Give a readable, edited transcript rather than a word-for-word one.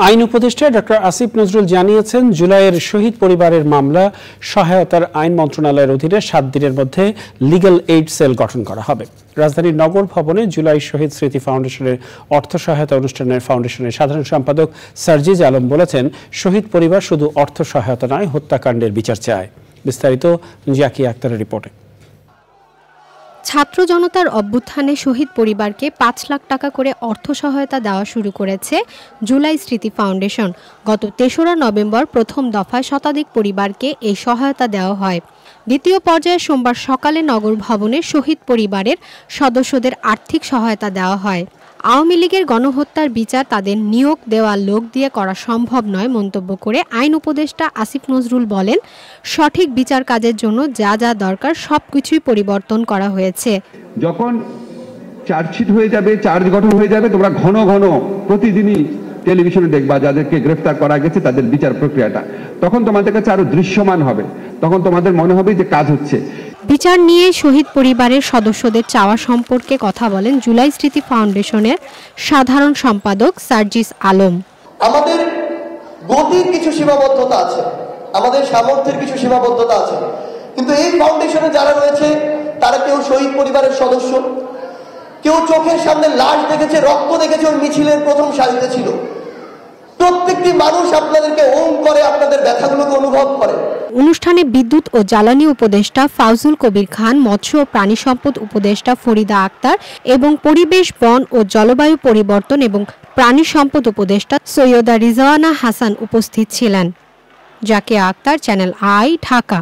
আইন উপদেষ্টা ডক্টর আসিফ নজরুল জানিয়েছেন, জুলাইয়ের শহীদ পরিবারের মামলা সহায়তার আইন মন্ত্রণালয়ের অধীনে 7 দিনের মধ্যে লিগ্যাল এইড সেল গঠন করা হবে। রাজধানীর নগর ভবনে জুলাই শহীদ স্মৃতি ফাউন্ডেশনের অর্থ সহায়তা অনুষ্ঠানের ফাউন্ডেশনের সাধারণ সম্পাদক সার্জিজ আলম বলেছেন, শহীদ পরিবার শুধু অর্থ সহায়তা নয়, হত্যাকাণ্ডের বিচার চায়। বিস্তারিত জাকিয়া আক্তারের রিপোর্টে। ছাত্র জনতার অভ্যুত্থানে শহীদ পরিবারকে 5 লাখ টাকা করে অর্থ সহায়তা দেওয়া শুরু করেছে জুলাই স্মৃতি ফাউন্ডেশন। গত 3রা নভেম্বর প্রথম দফায় শতাধিক পরিবারকে এই সহায়তা দেওয়া হয়। দ্বিতীয় পর্যায়ে সোমবার সকালে নগর ভবনে শহীদ পরিবারের সদস্যদের আর্থিক সহায়তা দেওয়া হয়। আওয়ামী লীগের গণহত্যার বিচার তাদের নিয়োগ দেওয়া লোক দিয়ে করা সম্ভব নয় মন্তব্য করে আইন উপদেষ্টা আসিফ নজরুল বলেন, সঠিক বিচার কাজের জন্য যা যা দরকার সবকিছুই পরিবর্তন করা হয়েছে। যখন চার্জশিট হয়ে যাবে, চার্জ গঠন হয়ে যাবে, তোমরা ঘন ঘন প্রতিদিনই টেলিভিশনে দেখবা যাদেরকে গ্রেফতার করা গেছে তাদের বিচার প্রক্রিয়াটা, তখন তোমাদের কাছে আরো দৃশ্যমান হবে, তখন তোমাদের মনে হবে যে কাজ হচ্ছে। বিচার নিয়ে শহীদ পরিবারের সদস্যদের চাওয়া সম্পর্কে কথা বলেন জুলাই স্মৃতি ফাউন্ডেশনের সাধারণ সম্পাদক সার্জিস আলম। আমাদের গতির কিছু সীমাবদ্ধতা আছে, আমাদের সামর্থ্যের কিছু সীমাবদ্ধতা আছে, কিন্তু এই ফাউন্ডেশনে যারা রয়েছে তারা কেউ শহীদ পরিবারের সদস্য, কেউ চোখের সামনে লাশ দেখেছে, রক্ত দেখেছে, ওই মিছিলের প্রথম সারিতে ছিল। প্রত্যেকটি মানুষ আপনাদেরকে ওম করে, আপনাদের ব্যথাগুলোকে অনুভব করে। অনুষ্ঠানে বিদ্যুৎ ও জ্বালানি উপদেষ্টা ফাউজুল কবির খান, মৎস্য ও প্রাণী সম্পদ উপদেষ্টা ফরিদা আক্তার এবং পরিবেশ, বন ও জলবায়ু পরিবর্তন এবং প্রাণী সম্পদ উপদেষ্টা সৈয়দা রিজওয়ানা হাসান উপস্থিত ছিলেন। Zakia Akter, channel I, Dhaka.